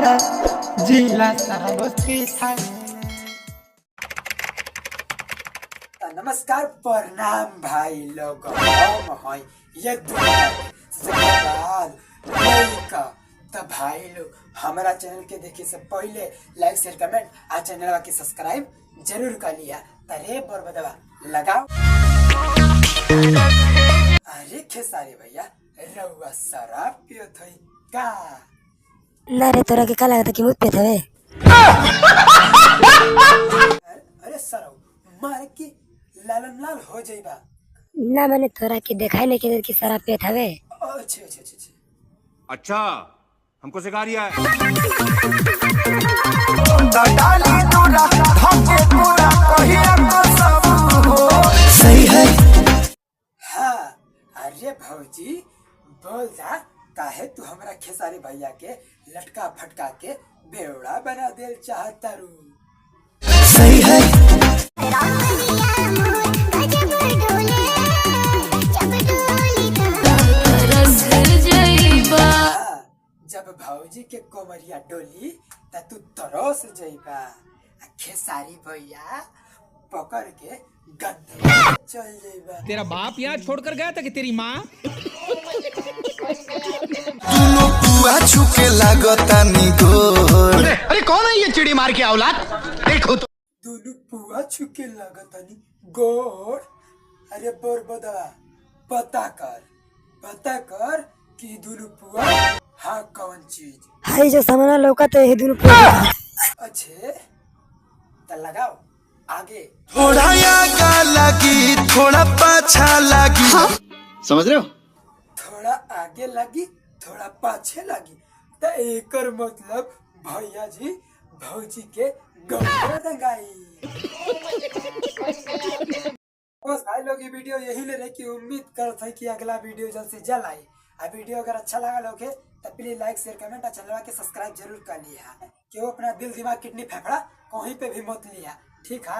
हमारा जिला साबस्ती था। नमस्कार प्रणाम भाई लोग, हम हैं ये दुनिया का तो भाई लोग हमारा चैनल के देखे से पहले लाइक शेयर कमेंट आ चैनल के सब्सक्राइब जरूर कर लिया। तरे बरबदवा लगाओ। अरे खेसारी भैया रउआ शराब पियत हई का? ना रे, तोरा के का लागत कि मुझ पे थवे? अरे सरौ मार की लालन लाल हो जाइबा। ना मैंने तोरा के दिखाई नहीं के कि शराब पे थवे। अच्छा हमको सिखा रिया है। सही है। हाँ अरे भौजी बोल जा, काहे तू हमरा खेसारी भैया के लटका फटका के बेवड़ा बना देल चाहता रू? सही है। जब भौजी के कोमरिया डोली त तू तरस जइबा। खेसारी भैया पकड़ के गद्दे चल जइबा। तेरा बाप यहाँ छोड़कर गया था कि तेरी माँ? दोनों पुआ छुके लागता निगोर। अरे कौन है ये चिड़ी मार के औलाद? देखो तो दोनों पुआ छुके लागता नी गोर। अरे बरबदवा पता कर कि दोनों पुआ हाँ कौन चीज? हाय जो सामना लौका तो ये दोनों पे। अच्छे तो लगाओ आगे। थोड़ा आगा लगी थोड़ा पाछा लगी। समझ रहे हो? थोड़ा आगे लगी थोड़ा पाछे लगी तो एकर मतलब भैया जी भौजी के गंगा दंगाई। बस भाई लोग ये वीडियो यही ले रहे कि उम्मीद करते हैं कि अगला वीडियो जल्द से जल्द आए। वीडियो अगर अच्छा लगा लोगे तो प्लीज लाइक शेयर कमेंट और चैनल के सब्सक्राइब जरूर कर लिया। कि वो अपना दिल दिमाग किडनी फेफड़ा कहीं पे भी मत लिया, ठीक है?